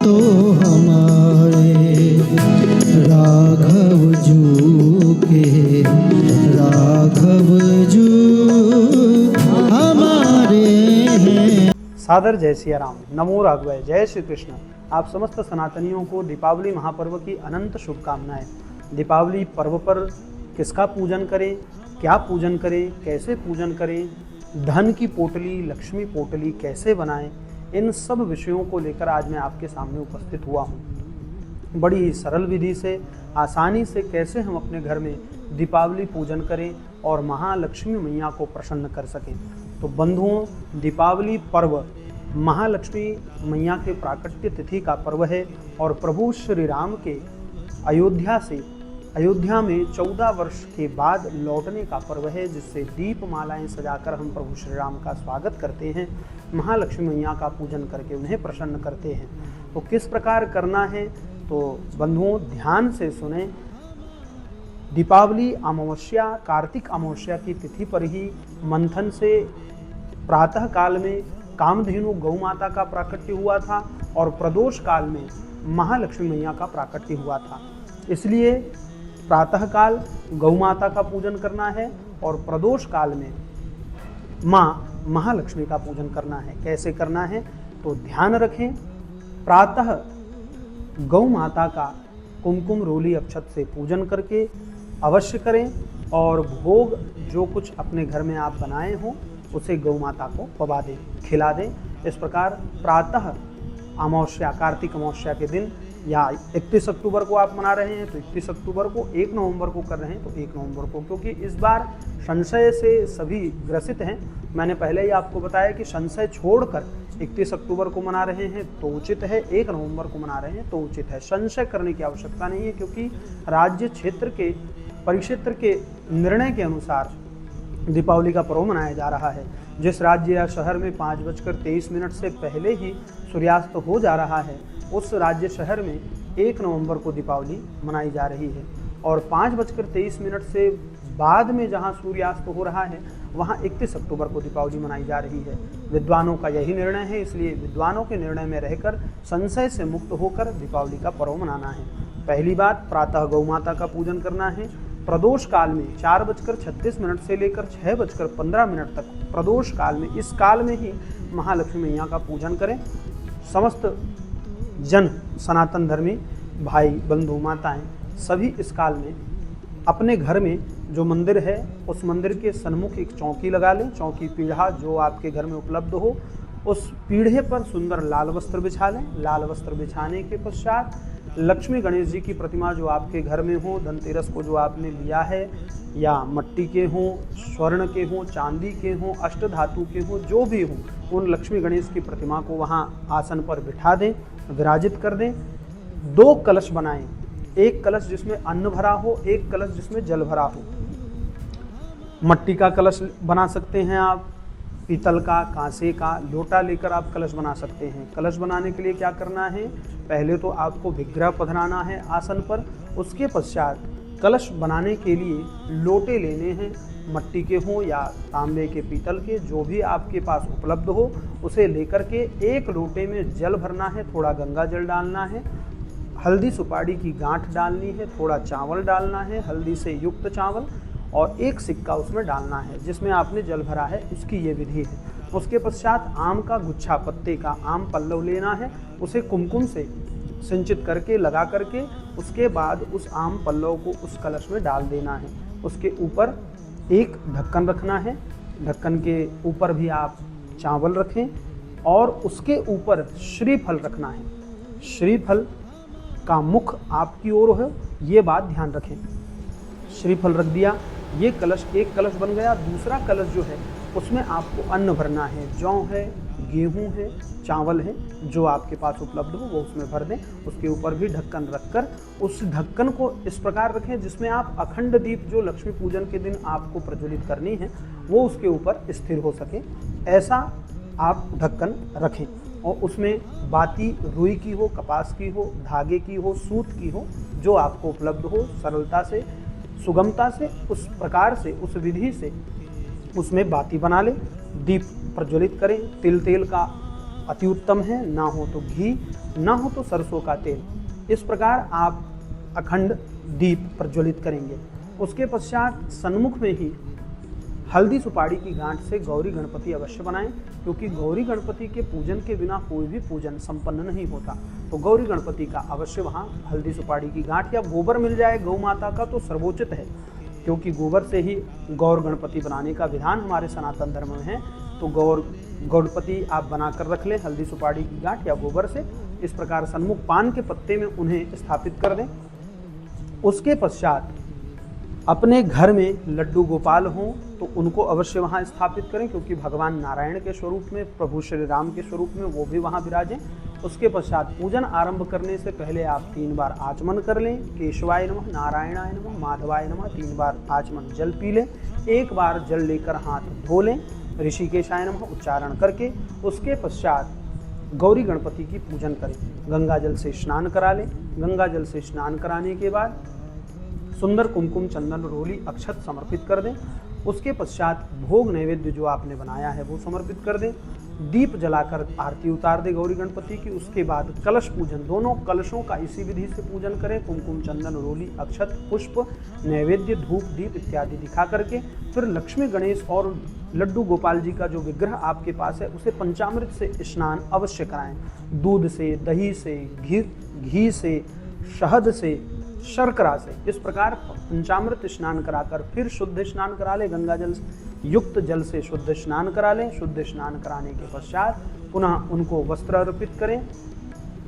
तो हमारे राघव जू के, राघव जू हमारे हैं। सादर जय सिया राम, नमो राघवाय, जय श्री कृष्ण। आप समस्त सनातनियों को दीपावली महापर्व की अनंत शुभकामनाएं। दीपावली पर्व पर किसका पूजन करें, क्या पूजन करें, कैसे पूजन करें, धन की पोटली, लक्ष्मी पोटली कैसे बनाएं, इन सब विषयों को लेकर आज मैं आपके सामने उपस्थित हुआ हूँ। बड़ी ही सरल विधि से, आसानी से कैसे हम अपने घर में दीपावली पूजन करें और महालक्ष्मी मैया को प्रसन्न कर सकें। तो बंधुओं, दीपावली पर्व महालक्ष्मी मैया के प्राकट्य तिथि का पर्व है और प्रभु श्री राम के अयोध्या में 14 वर्ष के बाद लौटने का पर्व है, जिससे दीपमालाएं सजाकर हम प्रभु श्री राम का स्वागत करते हैं, महालक्ष्मी मैया का पूजन करके उन्हें प्रसन्न करते हैं। तो किस प्रकार करना है, तो बंधुओं ध्यान से सुने। दीपावली अमावस्या, कार्तिक अमावस्या की तिथि पर ही मंथन से प्रातः काल में कामधेनु गौ माता का प्राकट्य हुआ था और प्रदोष काल में महालक्ष्मी मैया का प्राकट्य हुआ था। इसलिए प्रातः काल गौ माता का पूजन करना है और प्रदोष काल में माँ महालक्ष्मी का पूजन करना है। कैसे करना है, तो ध्यान रखें। प्रातः गौ माता का कुमकुम रोली अक्षत से पूजन करके अवश्य करें और भोग जो कुछ अपने घर में आप बनाए हों उसे गौ माता को पवा दें, खिला दें। इस प्रकार प्रातः अमावस्या, कार्तिक अमावस्या के दिन, या 31 अक्टूबर को आप मना रहे हैं तो 31 अक्टूबर को, 1 नवंबर को कर रहे हैं तो 1 नवंबर को, क्योंकि इस बार संशय से सभी ग्रसित हैं। मैंने पहले ही आपको बताया कि संशय छोड़कर 31 अक्टूबर को मना रहे हैं तो उचित है, 1 नवंबर को मना रहे हैं तो उचित है। संशय करने की आवश्यकता नहीं है, क्योंकि राज्य क्षेत्र के, परिक्षेत्र के निर्णय के अनुसार दीपावली का पर्व मनाया जा रहा है। जिस राज्य या शहर में 5:23 से पहले ही सूर्यास्त हो जा रहा है, उस राज्य शहर में 1 नवंबर को दीपावली मनाई जा रही है और 5:23 से बाद में जहां सूर्यास्त हो रहा है वहां 31 अक्टूबर को दीपावली मनाई जा रही है। विद्वानों का यही निर्णय है, इसलिए विद्वानों के निर्णय में रहकर संशय से मुक्त होकर दीपावली का पर्व मनाना है। पहली बात, प्रातः गौ माता का पूजन करना है। प्रदोष काल में 4:36 से लेकर 6:15 तक प्रदोष काल में, इस काल में ही महालक्ष्मी मैया का पूजन करें। समस्त जन, सनातन धर्मी भाई बंधु माताएं सभी इस काल में अपने घर में जो मंदिर है उस मंदिर के सन्मुख एक चौकी लगा लें। चौकी, पीढ़ा जो आपके घर में उपलब्ध हो, उस पीढ़े पर सुंदर लाल वस्त्र बिछा लें। लाल वस्त्र बिछाने के पश्चात लक्ष्मी गणेश जी की प्रतिमा जो आपके घर में हो, धनतेरस को जो आपने लिया है, या मट्टी के हों, स्वर्ण के हों, चांदी के हों, अष्टधातु के हों, जो भी हों, उन लक्ष्मी गणेश की प्रतिमा को वहाँ आसन पर बिठा दें, विराजित कर दें। 2 कलश बनाएं, एक कलश जिसमें अन्न भरा हो, एक कलश जिसमें जल भरा हो। मट्टी का कलश बना सकते हैं आप, पीतल का, कांसे का, लोटा लेकर आप कलश बना सकते हैं। कलश बनाने के लिए क्या करना है, पहले तो आपको विग्रह पधराना है आसन पर। उसके पश्चात कलश बनाने के लिए लोटे लेने हैं, मट्टी के हों या तांबे के, पीतल के, जो भी आपके पास उपलब्ध हो उसे लेकर के एक लोटे में जल भरना है, थोड़ा गंगा जल डालना है, हल्दी सुपारी की गांठ डालनी है, थोड़ा चावल डालना है, हल्दी से युक्त चावल, और एक सिक्का उसमें डालना है जिसमें आपने जल भरा है, उसकी ये विधि है। उसके पश्चात आम का गुच्छा, पत्ते का आम पल्लव लेना है, उसे कुमकुम से सिंचित करके, लगा करके, उसके बाद उस आम पल्लव को उस कलश में डाल देना है। उसके ऊपर एक ढक्कन रखना है, ढक्कन के ऊपर भी आप चावल रखें और उसके ऊपर श्रीफल रखना है। श्रीफल का मुख आपकी ओर हो, ये बात ध्यान रखें। श्रीफल रख दिया, ये कलश, एक कलश बन गया। दूसरा कलश जो है उसमें आपको अन्न भरना है, जौ है, गेहूं है, चावल है, जो आपके पास उपलब्ध हो वो उसमें भर दें। उसके ऊपर भी ढक्कन रखकर उस ढक्कन को इस प्रकार रखें जिसमें आप अखंड दीप जो लक्ष्मी पूजन के दिन आपको प्रज्वलित करनी है वो उसके ऊपर स्थिर हो सके, ऐसा आप ढक्कन रखें। और उसमें बाती रुई की हो, कपास की हो, धागे की हो, सूत की हो, जो आपको उपलब्ध हो, सरलता से, सुगमता से, उस प्रकार से, उस विधि से उसमें बाती बना लें, दीप प्रज्वलित करें। तिल तेल का अति उत्तम है, ना हो तो घी, ना हो तो सरसों का तेल। इस प्रकार आप अखंड दीप प्रज्वलित करेंगे। उसके पश्चात सन्मुख में ही हल्दी सुपारी की गांठ से गौरी गणपति अवश्य बनाएं, क्योंकि गौरी गणपति के पूजन के बिना कोई भी पूजन संपन्न नहीं होता। तो गौरी गणपति का अवश्य वहाँ हल्दी सुपारी की गांठ या गोबर मिल जाए गौ माता का तो सर्वोचित है, क्योंकि गोबर से ही गौर गणपति बनाने का विधान हमारे सनातन धर्म में है। तो गौर गणपति आप बनाकर रख लें हल्दी सुपारी की गांठ या गोबर से। इस प्रकार सन्मुख पान के पत्ते में उन्हें स्थापित कर दें। उसके पश्चात अपने घर में लड्डू गोपाल हों तो उनको अवश्य वहाँ स्थापित करें, क्योंकि भगवान नारायण के स्वरूप में, प्रभु श्री राम के स्वरूप में वो भी वहाँ विराजें। उसके पश्चात पूजन आरंभ करने से पहले आप 3 बार आचमन कर लें। केशवाय नमः, नारायणाय नमः, माधवाय नमः 3 बार आचमन जल पी लें। 1 बार जल लेकर हाथ धो लें ऋषिकेशाय नमः उच्चारण करके। उसके पश्चात गौरी गणपति की पूजन करें। गंगा जल से स्नान करा लें। गंगा जल से स्नान कराने के बाद सुंदर कुमकुम चंदन रोली अक्षत समर्पित कर दें। उसके पश्चात भोग नैवेद्य जो आपने बनाया है वो समर्पित कर दें। दीप जलाकर आरती उतार दे गौरी गणपति की। उसके बाद कलश पूजन, दोनों कलशों का इसी विधि से पूजन करें। कुमकुम चंदन रोली अक्षत पुष्प नैवेद्य धूप दीप इत्यादि दिखा करके फिर लक्ष्मी गणेश और लड्डू गोपाल जी का जो विग्रह आपके पास है उसे पंचामृत से स्नान अवश्य कराएं। दूध से, दही से, घी से, शहद से, शर्करा से, इस प्रकार पंचामृत स्नान कराकर फिर शुद्ध स्नान करा ले। गंगा जल युक्त जल से शुद्ध स्नान करा लें। शुद्ध स्नान कराने के पश्चात पुनः उनको वस्त्र अर्पित करें।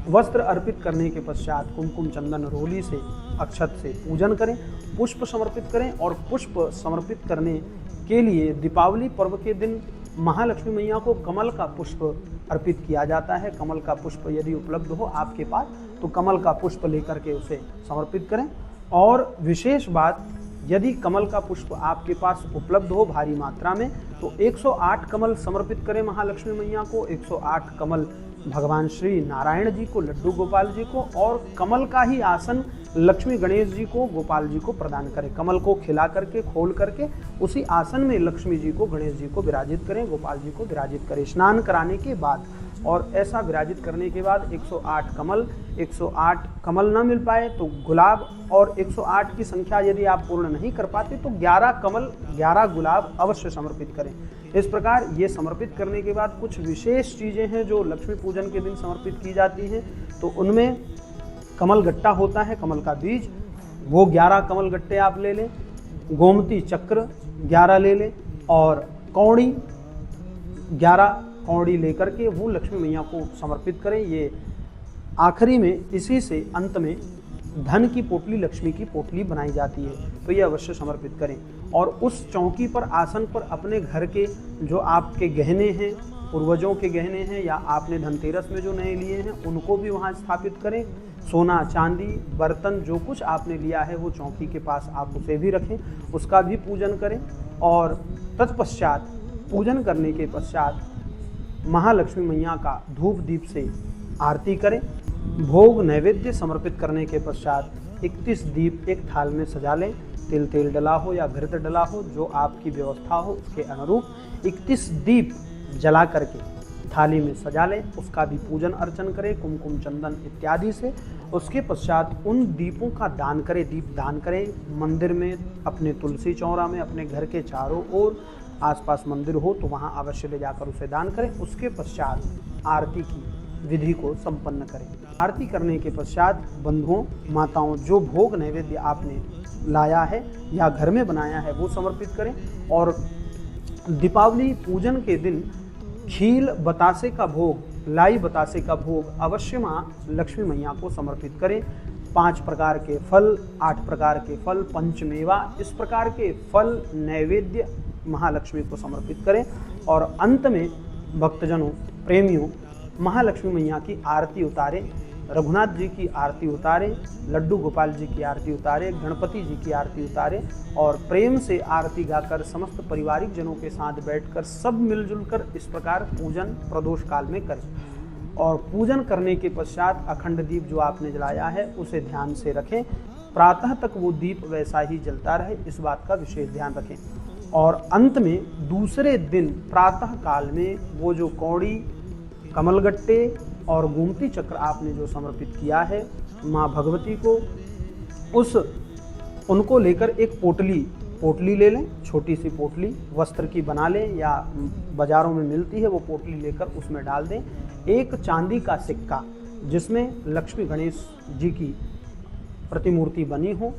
वस्त्र अर्पित करने के पश्चात कुमकुम चंदन रोली से अक्षत से पूजन करें। पुष्प समर्पित करें और पुष्प समर्पित करने के लिए दीपावली पर्व के दिन महालक्ष्मी मैया को कमल का पुष्प अर्पित किया जाता है। कमल का पुष्प यदि उपलब्ध हो आपके पास तो कमल का पुष्प लेकर के उसे समर्पित करें। और विशेष बात, यदि कमल का पुष्प आपके पास उपलब्ध हो भारी मात्रा में तो 108 कमल समर्पित करें महालक्ष्मी मैया को। 108 कमल भगवान श्री नारायण जी को, लड्डू गोपाल जी को, और कमल का ही आसन लक्ष्मी गणेश जी को, गोपाल जी को प्रदान करें। कमल को खिला करके, खोल करके उसी आसन में लक्ष्मी जी को, गणेश जी को विराजित करें, गोपाल जी को विराजित करें स्नान कराने के बाद। और ऐसा विराजित करने के बाद 108 कमल, 108 कमल न मिल पाए तो गुलाब, और 108 की संख्या यदि आप पूर्ण नहीं कर पाते तो 11 कमल 11 गुलाब अवश्य समर्पित करें। इस प्रकार ये समर्पित करने के बाद कुछ विशेष चीज़ें हैं जो लक्ष्मी पूजन के दिन समर्पित की जाती हैं। तो उनमें कमल गट्टा होता है, कमल का बीज, वो 11 कमल गट्टे आप ले लें। गोमती चक्र 11 ले लें और कौड़ी 11 कौड़ी लेकर के वो लक्ष्मी मैया को समर्पित करें। ये आखिरी में इसी से अंत में धन की पोटली, लक्ष्मी की पोटली बनाई जाती है, तो ये अवश्य समर्पित करें। और उस चौकी पर, आसन पर अपने घर के जो आपके गहने हैं, पूर्वजों के गहने हैं या आपने धनतेरस में जो नए लिए हैं उनको भी वहाँ स्थापित करें। सोना चांदी बर्तन जो कुछ आपने लिया है वो चौकी के पास आप उसे भी रखें, उसका भी पूजन करें। और तत्पश्चात पूजन करने के पश्चात महालक्ष्मी मैया का धूप दीप से आरती करें। भोग नैवेद्य समर्पित करने के पश्चात 31 दीप एक थाल में सजा लें। तेल डला हो या घृत डला हो, जो आपकी व्यवस्था हो उसके अनुरूप 31 दीप जला करके थाली में सजा लें। उसका भी पूजन अर्चन करें कुमकुम चंदन इत्यादि से। उसके पश्चात उन दीपों का दान करें, दीप दान करें मंदिर में, अपने तुलसी चौरा में, अपने घर के चारों ओर आसपास मंदिर हो तो वहाँ अवश्य ले जाकर उसे दान करें। उसके पश्चात आरती की विधि को संपन्न करें। आरती करने के पश्चात बंधुओं माताओं जो भोग नैवेद्य आपने लाया है या घर में बनाया है वो समर्पित करें। और दीपावली पूजन के दिन खील बतासे का भोग, लाई बतासे का भोग अवश्य माँ लक्ष्मी मैया को समर्पित करें। 5 प्रकार के फल, 8 प्रकार के फल, पंचमेवा, इस प्रकार के फल नैवेद्य महालक्ष्मी को समर्पित करें। और अंत में भक्तजनों, प्रेमियों, महालक्ष्मी मैया की आरती उतारें। रघुनाथ जी की आरती उतारें, लड्डू गोपाल जी की आरती उतारें, गणपति जी की आरती उतारें और प्रेम से आरती गाकर समस्त पारिवारिक जनों के साथ बैठकर सब मिलजुल कर इस प्रकार पूजन प्रदोष काल में करें। और पूजन करने के पश्चात अखंड दीप जो आपने जलाया है उसे ध्यान से रखें। प्रातः तक वो दीप वैसा ही जलता रहे, इस बात का विशेष ध्यान रखें। और अंत में दूसरे दिन प्रातः काल में वो जो कौड़ी कमलगट्टे और गोमती चक्र आपने जो समर्पित किया है माँ भगवती को, उनको लेकर एक पोटली ले लें, छोटी सी पोटली वस्त्र की बना लें या बाज़ारों में मिलती है वो पोटली लेकर उसमें डाल दें। एक चांदी का सिक्का जिसमें लक्ष्मी गणेश जी की प्रतिमूर्ति बनी हो,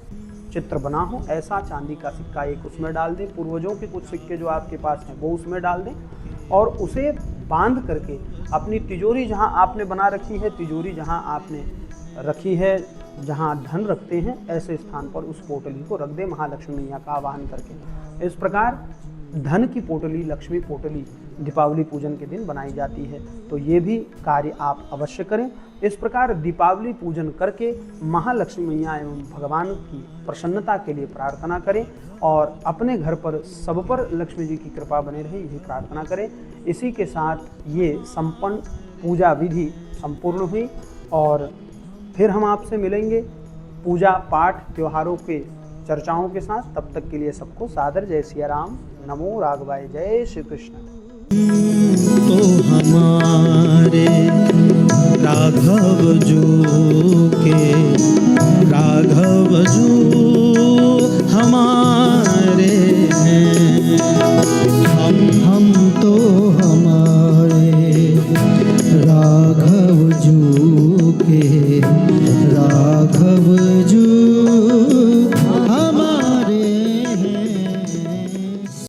चित्र बना हो, ऐसा चांदी का सिक्का एक उसमें डाल दें। पूर्वजों के कुछ सिक्के जो आपके पास हैं वो उसमें डाल दें और उसे बांध करके अपनी तिजोरी जहां आपने बना रखी है, तिजोरी जहां आपने रखी है, जहां धन रखते हैं, ऐसे स्थान पर उस पोटली को रख दें महालक्ष्मी मैया का आवाहन करके। इस प्रकार धन की पोटली, लक्ष्मी पोटली दीपावली पूजन के दिन बनाई जाती है। तो ये भी कार्य आप अवश्य करें। इस प्रकार दीपावली पूजन करके महालक्ष्मी मैया एवं भगवान की प्रसन्नता के लिए प्रार्थना करें और अपने घर पर सब पर लक्ष्मी जी की कृपा बने रहे, यही प्रार्थना करें। इसी के साथ ये संपन्न पूजा विधि संपूर्ण हुई और फिर हम आपसे मिलेंगे पूजा पाठ त्योहारों के चर्चाओं के साथ। तब तक के लिए सबको सादर जय सिया राम, नमो राघवाय, जय श्री कृष्ण। तो हमारे राघव जो के राघव जो हमारे हैं, हम तो हमारे राघव